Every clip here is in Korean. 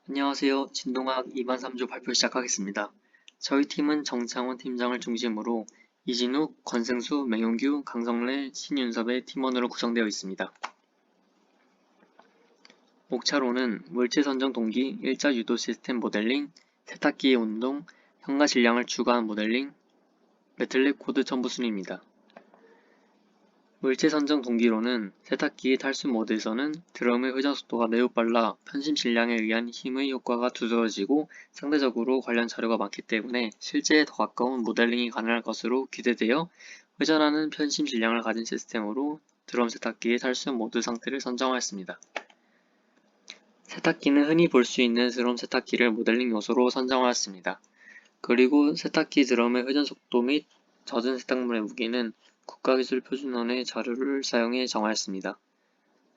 안녕하세요. 진동학 2반 3조 발표 시작하겠습니다. 저희 팀은 정창원 팀장을 중심으로 이진욱, 권승수, 맹용규, 강성래, 신윤섭의 팀원으로 구성되어 있습니다. 목차로는 물체 선정 동기, 일자 유도 시스템 모델링, 세탁기의 운동, 현가 질량을 추가한 모델링, 매틀랩 코드 첨부 순입니다. 물체 선정 동기로는 세탁기의 탈수 모드에서는 드럼의 회전 속도가 매우 빨라 편심 질량에 의한 힘의 효과가 두드러지고 상대적으로 관련 자료가 많기 때문에 실제에 더 가까운 모델링이 가능할 것으로 기대되어 회전하는 편심 질량을 가진 시스템으로 드럼 세탁기의 탈수 모드 상태를 선정하였습니다. 세탁기는 흔히 볼 수 있는 드럼 세탁기를 모델링 요소로 선정하였습니다. 그리고 세탁기 드럼의 회전 속도 및 젖은 세탁물의 무게는 국가기술표준원의 자료를 사용해 정하였습니다.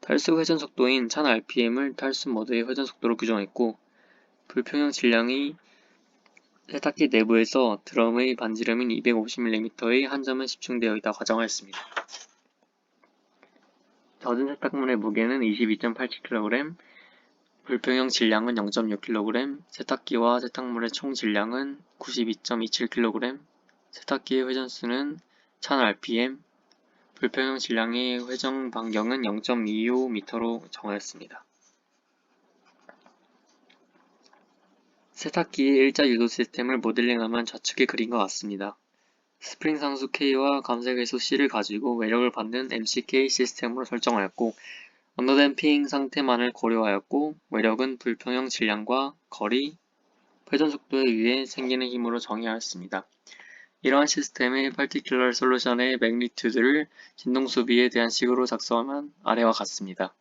탈수 회전 속도인 1000rpm을 탈수 모드의 회전 속도로 규정했고 불평형 질량이 세탁기 내부에서 드럼의 반지름인 250mm의 한 점에 집중되어 있다 가정하였습니다. 젖은 세탁물의 무게는 22.87kg, 불평형 질량은 0.6kg, 세탁기와 세탁물의 총 질량은 92.27kg, 세탁기의 회전수는 1000rpm, 불평형 질량의 회전 반경은 0.25m로 정하였습니다. 세탁기의 일자 유도 시스템을 모델링하면 좌측의 그림과 같습니다. 스프링 상수 K와 감색 해소 C를 가지고 외력을 받는 MCK 시스템으로 설정하였고 언더댐핑 상태만을 고려하였고 외력은 불평형 질량과 거리, 회전 속도에 의해 생기는 힘으로 정의하였습니다. 이러한 시스템의 particular solution의 magnitude를 진동수비에 대한 식으로 작성하면 아래와 같습니다.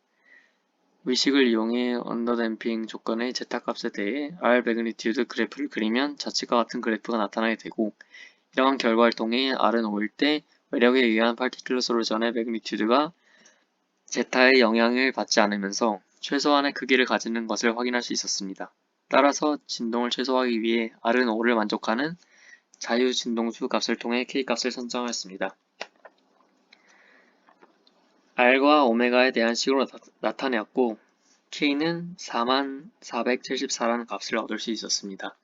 위식을 이용해 언더댐핑 조건의 제타값에 대해 R magnitude 그래프를 그리면 좌측과 같은 그래프가 나타나게 되고 이러한 결과를 통해 R은 5일 때 외력에 의한 particular solution의 magnitude가 제타의 영향을 받지 않으면서 최소한의 크기를 가지는 것을 확인할 수 있었습니다. 따라서 진동을 최소화하기 위해 R은 5를 만족하는 자유진동수 값을 통해 K값을 선정하였습니다. R과 오메가에 대한 식으로 나타내었고 K는 4474라는 값을 얻을 수 있었습니다.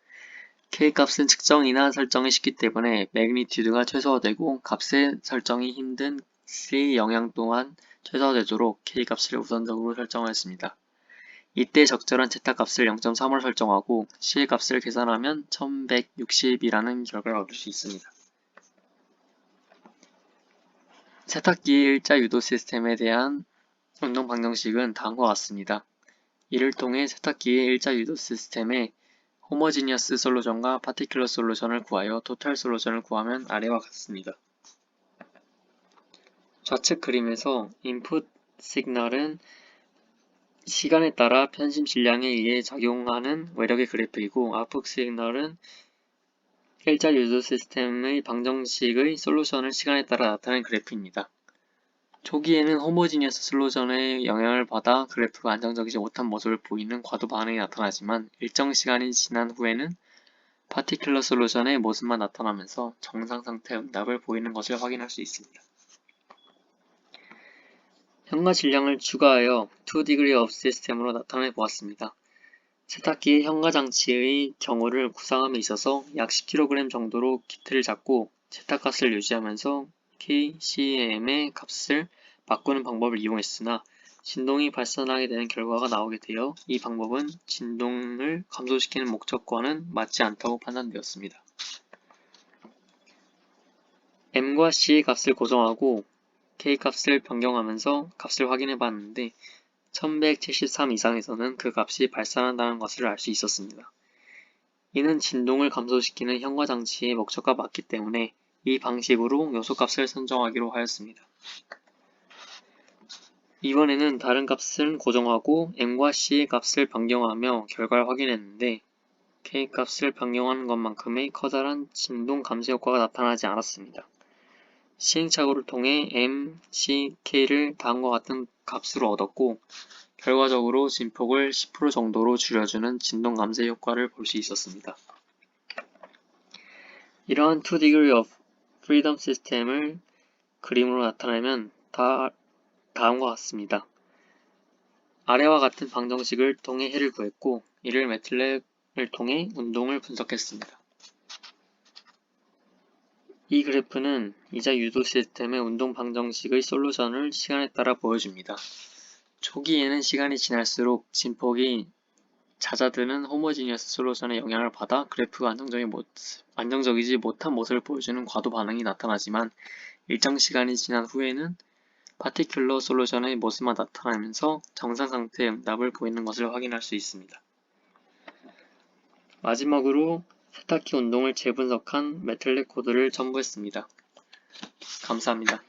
K값은 측정이나 설정이 쉽기 때문에 매그니튜드가 최소화되고 값의 설정이 힘든 C의 영향 또한 최소화되도록 K값을 우선적으로 설정하였습니다. 이때 적절한 제타값을 0.3으로 설정하고 C의 값을 계산하면 1160이라는 결과를 얻을 수 있습니다. 세탁기의 일자 유도 시스템에 대한 운동 방정식은 다음과 같습니다. 이를 통해 세탁기의 일자 유도 시스템의 호머지니어스 솔루션과 파티큘러 솔루션을 구하여 토탈 솔루션을 구하면 아래와 같습니다. 좌측 그림에서 인풋 시그널은 시간에 따라 편심 질량에 의해 작용하는 외력의 그래프이고 아웃풋 시그널은 일자 유도 시스템의 방정식의 솔루션을 시간에 따라 나타낸 그래프입니다. 초기에는 호모지니어스 솔루션의 영향을 받아 그래프가 안정적이지 못한 모습을 보이는 과도 반응이 나타나지만 일정 시간이 지난 후에는 파티큘러 솔루션의 모습만 나타나면서 정상 상태 응답을 보이는 것을 확인할 수 있습니다. 현가 질량을 추가하여 2degree of system으로 나타내 보았습니다. 세탁기의 현가 장치의 경우를 구상함에 있어서 약 10kg 정도로 키트를 잡고 세탁값을 유지하면서 KCM의 값을 바꾸는 방법을 이용했으나 진동이 발생하게 되는 결과가 나오게 되어 이 방법은 진동을 감소시키는 목적과는 맞지 않다고 판단되었습니다. M과 C의 값을 고정하고 K값을 변경하면서 값을 확인해 봤는데 1173 이상에서는 그 값이 발산한다는 것을 알 수 있었습니다. 이는 진동을 감소시키는 현가 장치의 목적과 맞기 때문에 이 방식으로 요소값을 선정하기로 하였습니다. 이번에는 다른 값을 고정하고 M과 C의 값을 변경하며 결과를 확인했는데 K값을 변경하는 것만큼의 커다란 진동 감소 효과가 나타나지 않았습니다. 시행착오를 통해 M, C, K를 다음과 같은 값으로 얻었고 결과적으로 진폭을 10% 정도로 줄여주는 진동 감소 효과를 볼 수 있었습니다. 이러한 2degree of freedom 시스템을 그림으로 나타내면 다음과 같습니다. 아래와 같은 방정식을 통해 해를 구했고 이를 매틀랩을 통해 운동을 분석했습니다. 이 그래프는 이자 유도 시스템의 운동 방정식의 솔루션을 시간에 따라 보여줍니다. 초기에는 시간이 지날수록 진폭이 잦아드는 호모지니어스 솔루션의 영향을 받아 그래프가 안정적이지 못한 모습을 보여주는 과도 반응이 나타나지만 일정 시간이 지난 후에는 파티큘러 솔루션의 모습만 나타나면서 정상 상태의 응답을 보이는 것을 확인할 수 있습니다. 마지막으로 세탁기 운동을 재분석한 매틀랩 코드를 첨부했습니다. 감사합니다.